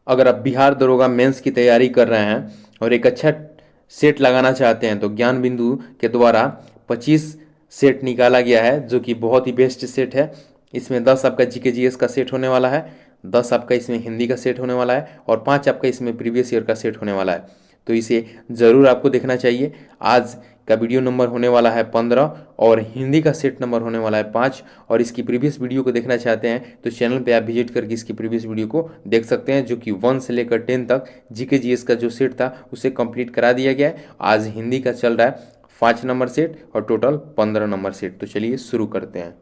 अगर आप बिहार दरोगा मेंस की तैयारी कर रहे हैं और एक अच्छा सेट लगाना चाहते हैं तो ज्ञान बिंदु के द्वारा 25 सेट निकाला गया है, जो कि बहुत ही बेस्ट सेट है। इसमें 10 आपका जीके जीएस का सेट होने वाला है, 10 आपका इसमें हिंदी का सेट होने वाला है और 5 आपका इसमें प्रीवियस ईयर का सेट होने वाला है। तो इसे ज़रूर आपको देखना चाहिए। आज का वीडियो नंबर होने वाला है 15 और हिंदी का सेट नंबर होने वाला है 5। और इसकी प्रीवियस वीडियो को देखना चाहते हैं तो चैनल पे आप विजिट करके इसकी प्रीवियस वीडियो को देख सकते हैं, जो कि 1 से लेकर 10 तक जीके जीएस का जो सेट था उसे कंप्लीट करा दिया गया है। आज हिंदी का चल रहा है 5 नंबर सेट और टोटल 15 नंबर सेट। तो चलिए शुरू करते हैं।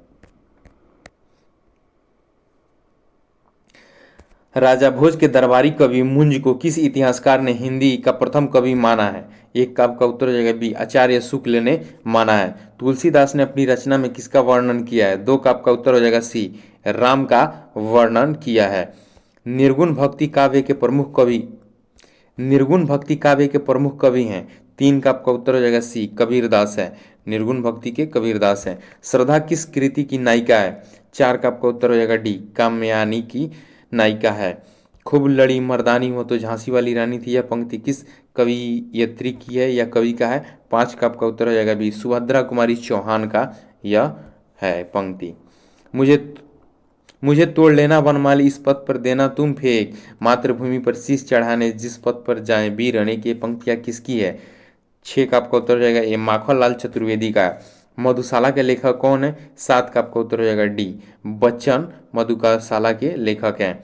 राजा भोज के दरबारी कवि मुंज को किस इतिहासकार ने हिंदी का प्रथम कवि माना है? एक का आपका उत्तर हो जाएगा बी, आचार्य शुक्ल ने माना है। तुलसीदास ने अपनी रचना में किसका वर्णन किया है? दो का आपका उत्तर हो जाएगा सी, राम का वर्णन किया है। निर्गुण भक्ति काव्य के प्रमुख कवि निर्गुण भक्ति काव्य के प्रमुख कवि हैं? तीन का आपका उत्तर हो जाएगा सी, कबीरदास है। निर्गुण भक्ति के कबीरदास हैं। श्रद्धा किस कृति की नायिका है? चार का आपका उत्तर हो जाएगा डी, कामयानी की नायिका है। खूब लड़ी मर्दानी हो तो झांसी वाली रानी थी, यह पंक्ति किस कवियत्री की है या कवि का है? पांच का आपका उत्तर हो जाएगा बी, सुभद्रा कुमारी चौहान का यह है पंक्ति। मुझे मुझे तोड़ लेना वनमाली, इस पथ पर देना तुम फेंक, मातृभूमि पर शीश चढ़ाने जिस पथ पर जाए वीर अनेक, ये पंक्तियां किसकी है? छः का आपका उत्तर हो जाएगा ए, माखनलाल चतुर्वेदी का। मधुशाला के लेखक कौन है? सात का आपका उत्तर हो जाएगा डी, बच्चन मधुशाला के लेखक हैं।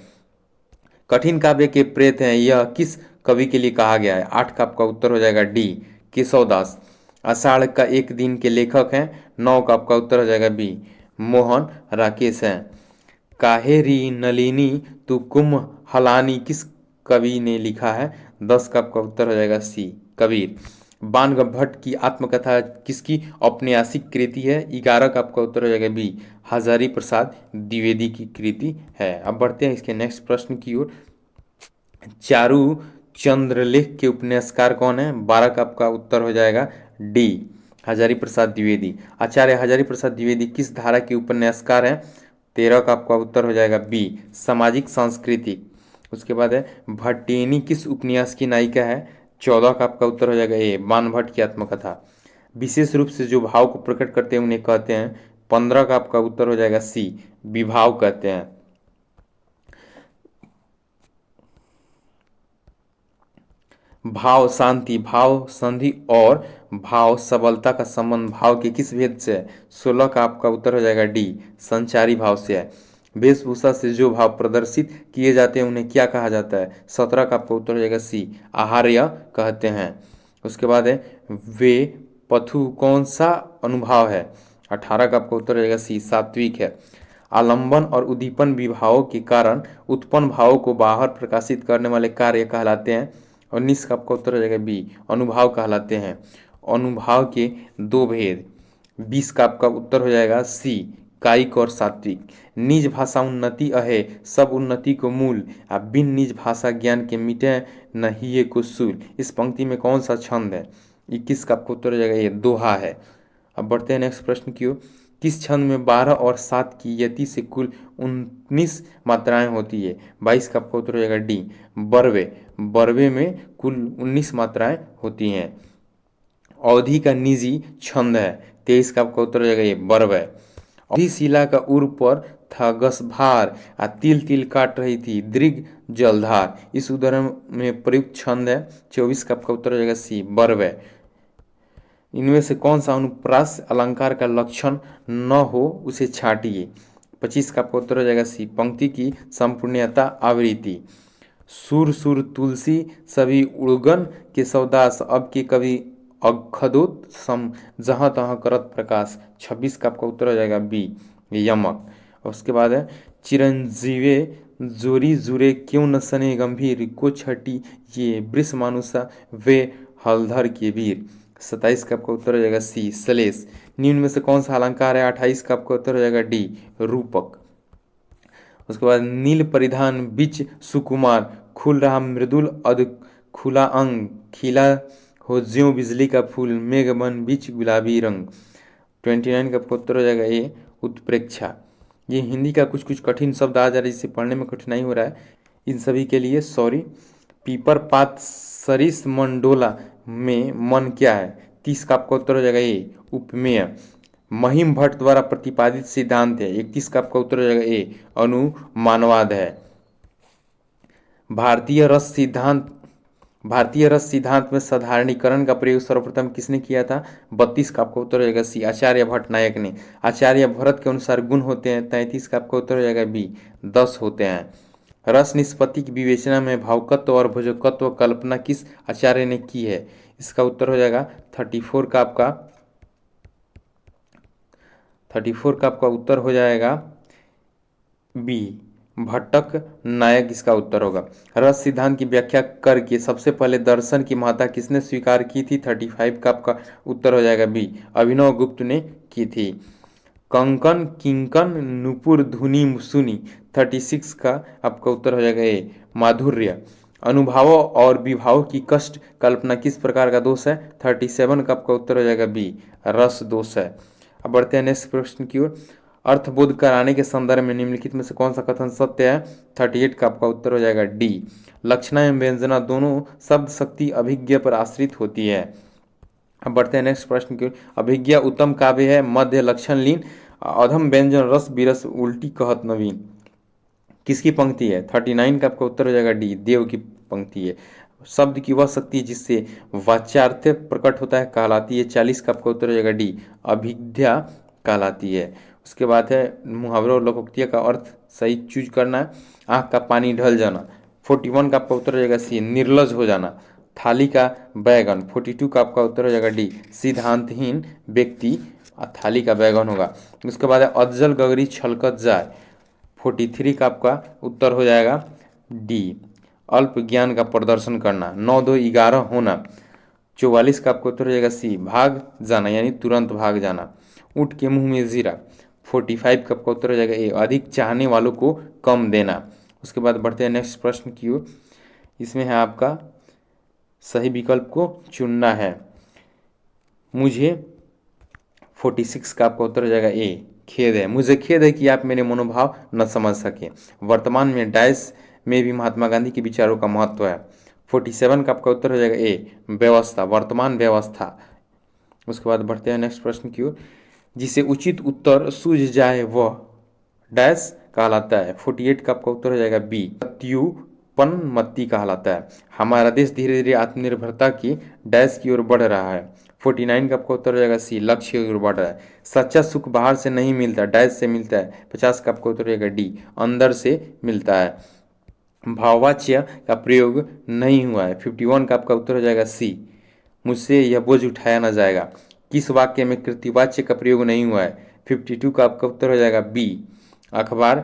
कठिन काव्य के प्रेत हैं, यह किस कवि के लिए कहा गया है? आठ का आपका उत्तर हो जाएगा डी, केशवदास। आषाढ़ का एक दिन के लेखक हैं? नौ का आपका उत्तर हो जाएगा बी, मोहन राकेश हैं। काहेरी नलिनी तू कुम हलानी किस कवि ने लिखा है? दस का आपका उत्तर हो जाएगा सी, कबीर। बाणगढ़ भट्ट की आत्मकथा किसकी औपन्यासिक कृति है? 11 का आपका उत्तर हो जाएगा बी, हजारी प्रसाद द्विवेदी की कृति है। अब बढ़ते हैं इसके नेक्स्ट प्रश्न की ओर। चारू चंद्रलेख के उपन्यासकार कौन है? 12 का आपका उत्तर हो जाएगा डी, हजारी प्रसाद द्विवेदी। आचार्य हजारी प्रसाद द्विवेदी किस धारा के उपन्यासकार हैं? 13 का आपका उत्तर हो जाएगा बी, सामाजिक सांस्कृतिक। उसके बाद है भट्टिनी किस उपन्यास की नायिका है? 14 का आपका उत्तर हो जाएगा ए, बाणभट्ट की आत्मकथा। विशेष रूप से जो भाव को प्रकट करते हैं उन्हें कहते हैं? 15 का आपका उत्तर हो जाएगा सी, विभाव कहते हैं। भाव शांति, भाव संधि और भाव सबलता का संबंध भाव के किस भेद से है? 16 का आपका उत्तर हो जाएगा डी, संचारी भाव से है। वेशभूषा से जो भाव प्रदर्शित किए जाते हैं उन्हें क्या कहा जाता है? 17 का आपका उत्तर हो जाएगा सी, आहार्य कहते हैं। उसके बाद है वे पथु कौन सा अनुभाव है? 18 का आपका उत्तर हो जाएगा सी, सात्विक है। आलंबन और उद्दीपन विभावों के कारण उत्पन्न भावों को बाहर प्रकाशित करने वाले कार्य कहलाते हैं? 19 का आपका उत्तर हो जाएगा बी, अनुभाव कहलाते हैं। अनुभाव के दो भेद। 20 का आपका उत्तर हो जाएगा सी, कायिक और सात्विक। निज भाषा उन्नति अहे सब उन्नति को मूल, आ बिन निज भाषा ज्ञान के मिटे नहीं को सूल। इस पंक्ति में कौन सा छंद है? 21 का आपका उत्तर हो जाएगा ये दोहा है। अब बढ़ते हैं नेक्स्ट प्रश्न की ओर। किस छंद में 12 और 7 की यति से कुल 19 मात्राएं होती है? 22 का आपका उत्तर हो जाएगा डी, बरवे। बरवे में कुल 19 मात्राएं होती हैं। अवधि का निजी छंद है? 23 का आपका उत्तर हो जाएगा ये, बरवे। अवधि शिला का उर पर था गसभार, आ तिल तिल काट रही थी दृग जलधार। इस उदाहरण में प्रयुक्त छंद है? 24 का आपका उत्तर हो जाएगा सी, बरवे। इनमें से कौन सा अनुप्रास अलंकार का लक्षण न हो उसे छाटिए? 25 का आपका उत्तर हो जाएगा सी, पंक्ति की संपूर्णता आवृत्ति। सुर सुर तुलसी सभी उड़गन के सौदास, अब के कवि अखदोत सम जहाँ तहाँ करत प्रकाश। 26 का आपका उत्तर हो जाएगा बी, यमक। और उसके बाद है चिरंजीवे जोरी जुरे क्यों न सने गंभीर, को छटी ये वृष मानुषा वे हलधर के वीर। 27 का आपका उत्तर हो जाएगा सी, सलेस। निम्न में से कौन सा अलंकार है? 28 का आपका उत्तर हो जाएगा डी, रूपक। उसके बाद नील परिधान बिच सुकुमार, खुल रहा मृदुल अध खुला अंग, खिला हो ज्यों बिजली का फूल, मेघ बन बिच गुलाबी रंग। 29 का आपका उत्तर हो जाएगा ए, उत्प्रेक्षा। ये हिंदी का कुछ कुछ कठिन शब्द आ जा रहा है जिससे पढ़ने में कठिनाई हो रहा है। इन सभी के लिए सॉरी। पीपर पात सरिस मंडोला में मन क्या है? 30 का आपका उत्तर हो जाएगा ए उपमेय। महिम भट्ट द्वारा प्रतिपादित सिद्धांत है। 31 का आपका उत्तर हो जाएगा ए अनुमानवाद है। भारतीय रस सिद्धांत में साधारणीकरण का प्रयोग सर्वप्रथम किसने किया था? 32 का आपका उत्तर हो जाएगा सी आचार्य भट्टनायक ने। आचार्य भरत के अनुसार गुण होते हैं। 33 का आपका उत्तर हो जाएगा बी 10 होते हैं। रस निष्पत्ति की विवेचना में भावकत्व और भोजकत्व कल्पना किस आचार्य ने की है? इसका उत्तर हो जाएगा 34 का आपका उत्तर हो जाएगा बी भट्टक नायक इसका उत्तर होगा। रस सिद्धांत की व्याख्या करके सबसे पहले दर्शन की महत्ता किसने स्वीकार की थी? 35 का आपका उत्तर हो जाएगा बी अभिनव गुप्त ने की थी। कंकन किंकन नुपुर धुनी सुनी 36 का आपका उत्तर हो जाएगा ए माधुर्य। अनुभाव और विभाव की कष्ट कल्पना किस प्रकार का दोष है? 37 का आपका उत्तर हो जाएगा बी रस दोष है। अब बढ़ते हैं नेक्स्ट प्रश्न की ओर। अर्थबोध कराने के संदर्भ में निम्नलिखित में से कौन सा कथन सत्य है? 38 का आपका उत्तर हो जाएगा डी लक्षणा एवं व्यंजना दोनों शब्द शक्ति अभिज्ञ पर आश्रित होती है। अब बढ़ते हैं नेक्स्ट प्रश्न की ओर। अभिज्ञ उत्तम काव्य है, मध्य लक्षण लीन, अधम व्यंजन रस बिरस उल्टी कहत नवीन। किसकी पंक्ति है? 39 का आपका उत्तर हो जाएगा डी देव की पंक्ति है। शब्द की वह शक्ति जिससे वाच्यार्थ प्रकट होता है कहलाती है। 40 का आपका उत्तर हो जाएगा डी अभिज्ञा कहलाती है। उसके बाद है मुहावरों और लोकोक्तियों का अर्थ सही चूज करना है। आँख का पानी ढल जाना 41 का आपका उत्तर हो जाएगा सी निर्लज हो जाना। थाली का बैगन 42 का आपका उत्तर हो जाएगा डी सिद्धांतहीन व्यक्ति थाली का बैगन होगा। उसके बाद है अज्जल गगरी छलकत जाए 43 का आपका उत्तर हो जाएगा डी अल्प ज्ञान का प्रदर्शन करना। 9 2 11 होना 44 का आपका उत्तर हो जाएगा सी भाग जाना यानी तुरंत भाग जाना। ऊँट के मुंह में जीरा 45 का आपका उत्तर हो जाएगा ए अधिक चाहने वालों को कम देना। उसके बाद बढ़ते हैं नेक्स्ट प्रश्न की ओर। इसमें है आपका सही विकल्प को चुनना है। मुझे 46 का आपका उत्तर हो जाएगा ए खेद है। मुझे खेद है कि आप मेरे मनोभाव न समझ सके। वर्तमान में डैश में भी महात्मा गांधी के विचारों का महत्व है। 47 का आपका उत्तर हो जाएगा ए व्यवस्था वर्तमान व्यवस्था। उसके बाद बढ़ते हैं नेक्स्ट प्रश्न की ओर। जिसे उचित उत्तर सूझ जाए वह डैश कहलाता है। 48 का आपका उत्तर हो जाएगा बी प्रत्युपन्नमति कहलाता है। हमारा देश धीरे धीरे आत्मनिर्भरता की डैश की ओर बढ़ रहा है। 49 का आपका उत्तर हो जाएगा सी लक्ष्य की ओर बढ़ रहा है। सच्चा सुख बाहर से नहीं मिलता डैश से मिलता है। 50 का आपका उत्तर हो जाएगा डी अंदर से मिलता है। भाववाच्य का प्रयोग नहीं हुआ है। 51 का आपका उत्तर हो जाएगा सी मुझसे यह बोझ उठाया न जाएगा। किस वाक्य में कृतिवाच्य का प्रयोग नहीं हुआ है? 52 का आपका उत्तर हो जाएगा बी अखबार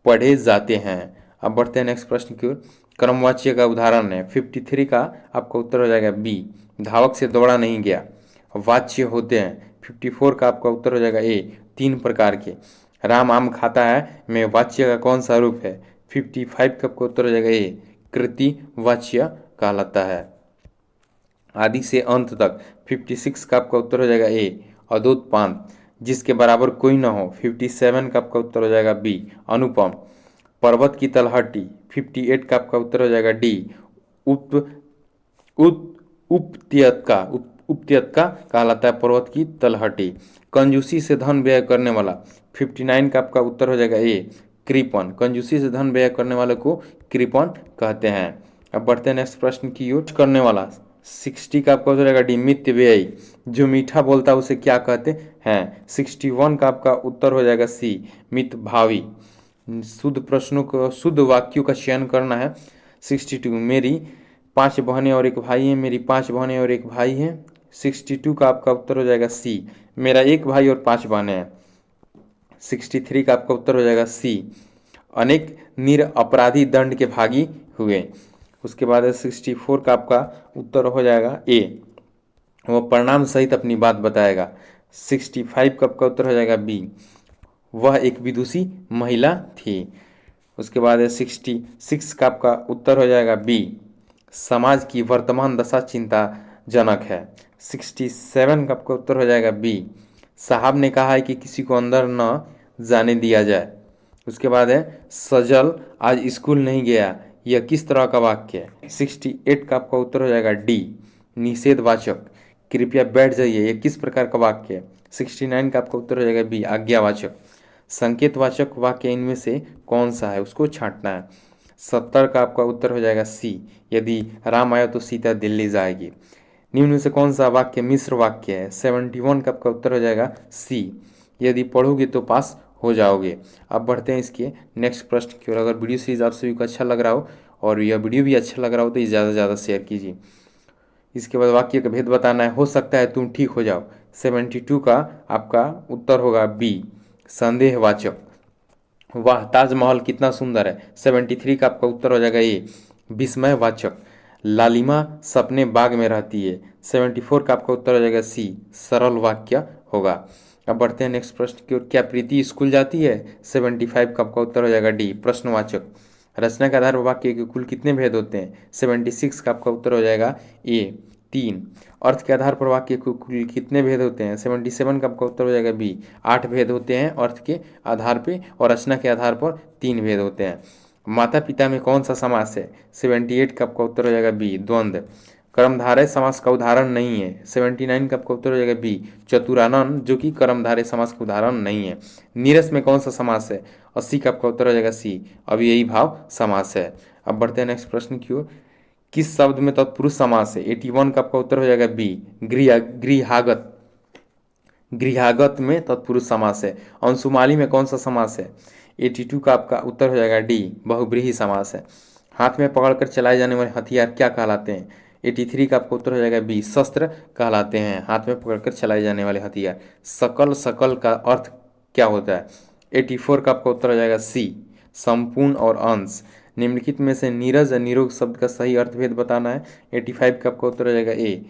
पढ़े जाते हैं। अब बढ़ते हैं नेक्स्ट प्रश्न की ओर। क्रमवाच्य का उदाहरण है। 53 का आपका उत्तर हो जाएगा बी धावक से दौड़ा नहीं गया। वाच्य होते हैं। 54 का आपका उत्तर हो जाएगा ए 3 प्रकार के। राम आम खाता है में वाच्य का कौन सा रूप है? 55 का आपका उत्तर हो जाएगा ए कृतिवाच्य कहलाता है। आदि से अंत तक 56 का आपका उत्तर हो जाएगा ए अदोत्पान जिसके बराबर कोई ना हो। 57 का आपका उत्तर हो जाएगा बी अनुपम। पर्वत की तलहटी 58 का आपका उत्तर हो जाएगा डी उप उपत्यका कहलाता है पर्वत की तलहटी। कंजूसी से धन व्यय करने वाला 59 का आपका उत्तर हो जाएगा ए कृपण। कंजूसी से धन व्यय करने वाले को कृपण कहते हैं। अब बढ़ते हैं नेक्स्ट प्रश्न की ओर। करने वाला 60 का आपका उत्तर हो जाएगा डी मित व्ययी। जो मीठा बोलता है उसे क्या कहते हैं? 61 का आपका उत्तर हो जाएगा सी मित भावी। शुद्ध प्रश्नों को शुद्ध वाक्यों का चयन करना है। 62 मेरी 5 बहनें और एक भाई है। मेरी 5 बहनें और एक भाई है। 62 का आपका उत्तर हो जाएगा सी मेरा 1 भाई और 5 बहनें हैं। 63 का आपका उत्तर हो जाएगा सी अनेक निरपराधी दंड के भागी हुए। उसके बाद 64 का आपका उत्तर हो जाएगा ए वो परिणाम सहित अपनी बात बताएगा। 65 का आपका उत्तर हो जाएगा बी वह एक विदुषी महिला थी। उसके बाद 66 का आपका उत्तर हो जाएगा बी समाज की वर्तमान दशा चिंताजनक है। 67 का आपका उत्तर हो जाएगा बी साहब ने कहा है कि किसी को अंदर न जाने दिया जाए। उसके बाद है सजल आज स्कूल नहीं गया यह किस तरह का वाक्य है? 68 का आपका उत्तर हो जाएगा डी, निषेधवाचक। कृपया बैठ जाइए, यह किस प्रकार का वाक्य है? 69 का आपका उत्तर हो जाएगा बी, आज्ञावाचक। संकेतवाचक वाक्य इनमें से कौन सा है, उसको छांटना है। 70 का आपका उत्तर हो जाएगा सी, यदि राम आया तो सीता दिल्ली जाएगी। निम्न में से कौन सा वाक्य मिश्र वाक्य है? 71 का आपका उत्तर हो जाएगा सी, यदि पढ़ोगे तो पास हो जाओगे। अब बढ़ते हैं इसके नेक्स्ट प्रश्न की ओर। अगर वीडियो सीरीज आप सभी को अच्छा लग रहा हो और यह वीडियो भी अच्छा लग रहा हो तो ये ज़्यादा से ज़्यादा शेयर कीजिए। इसके बाद वाक्य का भेद बताना है। हो सकता है तुम ठीक हो जाओ। 72 का आपका उत्तर होगा बी, संदेहवाचक। वाह ताजमहल कितना सुंदर है। 73 का आपका उत्तर हो जाएगा ए, विस्मयवाचक। लालिमा सपने बाग में रहती है। 74 का आपका उत्तर हो जाएगा सी, सरल वाक्य होगा। अब बढ़ते हैं नेक्स्ट प्रश्न की ओर। क्या प्रीति स्कूल जाती है? 75 का आपका उत्तर हो जाएगा डी, प्रश्नवाचक। रचना के आधार पर वाक्य के कुल कितने भेद होते हैं? 76 का आपका उत्तर हो जाएगा ए, 3। अर्थ के आधार पर वाक्य के कुल कितने भेद होते हैं? 77 का आपका उत्तर हो जाएगा बी, 8 भेद होते हैं अर्थ के आधार पे, और रचना के आधार पर 3 भेद होते हैं। माता पिता में कौन सा समास है? 78 का आपका उत्तर हो जाएगा बी, द्वंद्व। कर्मधारय समास का उदाहरण नहीं है। 79 का आपका उत्तर हो जाएगा बी, चतुरानन, जो कि कर्मधारय समास का उदाहरण नहीं है। नीरस में कौन सा समास है? 80 का आपका उत्तर हो जाएगा सी, अव्ययी भाव समास है। अब बढ़ते हैं नेक्स्ट प्रश्न की ओर। किस शब्द में तत्पुरुष समास है? 81 का आपका उत्तर हो जाएगा बी, गृहागत। गृहागत में तत्पुरुष समास है। अंशुमाली में कौन सा समास है? 82 का आपका उत्तर हो जाएगा डी, बहुब्रीहि समास है। हाथ में पकड़कर चलाए जाने वाले हथियार क्या कहलाते हैं? 83 का आपका उत्तर हो जाएगा बी, शस्त्र कहलाते हैं हाथ में पकड़कर चलाए जाने वाले हथियार। सकल, सकल का अर्थ क्या होता है? 84 का आपका उत्तर हो जाएगा सी, संपूर्ण और अंश। निम्नलिखित में से नीरज और निरोग शब्द का सही अर्थभेद बताना है। 85 का आपका उत्तर हो जाएगा ए,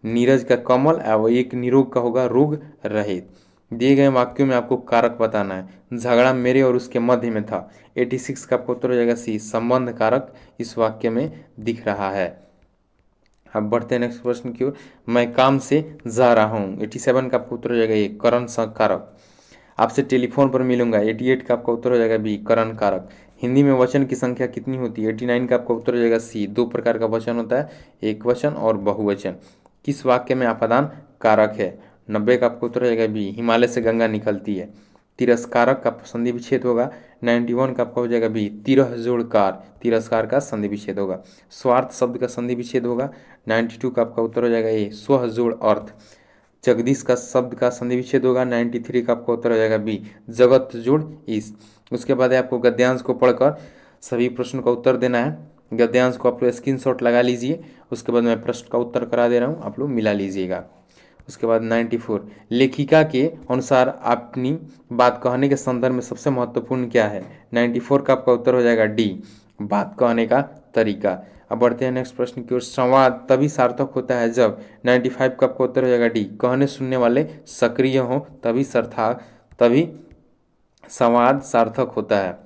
नीरज का कमल और एक निरोग का होगा रोग रहित। दिए गए वाक्यों में आपको कारक बताना है। झगड़ा मेरे और उसके मध्य में था। 86 का आपका उत्तर हो जाएगा सी, संबंध कारक इस वाक्य में दिख रहा है। अब बढ़ते हैं नेक्स्ट प्रश्न की ओर। मैं काम से जा रहा हूँ। 87 का आपका उत्तर हो जाएगा ए, करण कारक। आपसे टेलीफोन पर मिलूंगा। 88 का आपका उत्तर हो जाएगा बी, करण कारक। हिंदी में वचन की संख्या कितनी होती है? 89 का आपका उत्तर हो जाएगा सी, 2 प्रकार का वचन होता है, एक वचन और बहुवचन। किस वाक्य में अपादान कारक है? 90 का आपका उत्तर हो जाएगा बी, हिमालय से गंगा निकलती है। तिरस्कारक का संधि विच्छेद होगा। 91 का आपका हो जाएगा बी, तिरह जोड़कार, तिरस्कार का संधि विच्छेद होगा। स्वार्थ शब्द का संधि विच्छेद होगा। 92 का आपका उत्तर हो जाएगा ए, स्व जोड़ अर्थ। जगदीश का शब्द का संधि विच्छेद होगा। 93 का आपका उत्तर हो जाएगा बी, जगत जोड़ ईश। उसके बाद आपको गद्यांश को पढ़कर सभी प्रश्न का उत्तर देना है। गद्यांश को आप लोग स्क्रीनशॉट लगा लीजिए। उसके बाद मैं प्रश्न का उत्तर करा दे रहा हूँ, आप लोग मिला लीजिएगा। उसके बाद 94, लेखिका के अनुसार अपनी बात कहने के संदर्भ में सबसे महत्वपूर्ण क्या है? 94 का आपका उत्तर हो जाएगा डी, बात कहने का तरीका। अब बढ़ते हैं नेक्स्ट प्रश्न की ओर। संवाद तभी सार्थक होता है जब 95 का आपका उत्तर हो जाएगा डी, कहने सुनने वाले सक्रिय हों तभी संवाद सार्थक होता है।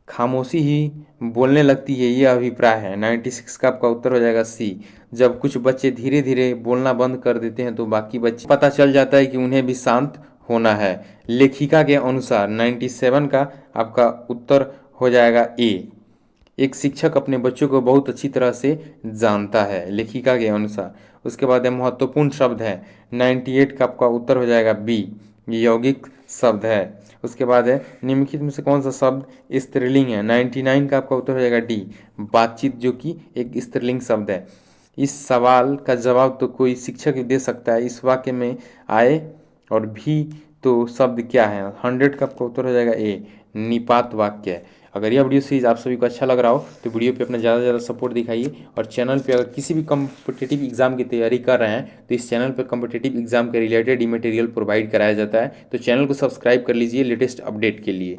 खामोशी ही बोलने लगती है, ये अभिप्राय है। 96 का आपका उत्तर हो जाएगा सी, जब कुछ बच्चे धीरे धीरे बोलना बंद कर देते हैं तो बाकी बच्चे पता चल जाता है कि उन्हें भी शांत होना है। लेखिका के अनुसार 97 का आपका उत्तर हो जाएगा ए, एक शिक्षक अपने बच्चों को बहुत अच्छी तरह से जानता है, लेखिका के अनुसार। उसके बाद महत्वपूर्ण शब्द है। 98 का आपका उत्तर हो जाएगा बी, यौगिक शब्द है। उसके बाद है निम्नलिखित में से कौन सा शब्द स्त्रीलिंग है? 99 का आपका उत्तर हो जाएगा डी, बातचीत, जो कि एक स्त्रीलिंग शब्द है। इस सवाल का जवाब तो कोई शिक्षक ही दे सकता है। इस वाक्य में आए और भी तो शब्द क्या है? 100 का आपका उत्तर हो जाएगा ए, निपात वाक्य है। अगर यह वीडियो सीरीज आप सभी को अच्छा लग रहा हो तो वीडियो पे अपना ज़्यादा से ज़्यादा सपोर्ट दिखाइए। और चैनल पे अगर किसी भी कॉम्पिटिटिव एग्जाम की तैयारी कर रहे हैं तो इस चैनल पे कॉम्पिटिटिव एग्जाम के रिलेटेड ही मटेरियल प्रोवाइड कराया जाता है, तो चैनल को सब्सक्राइब कर लीजिए लेटेस्ट अपडेट के लिए।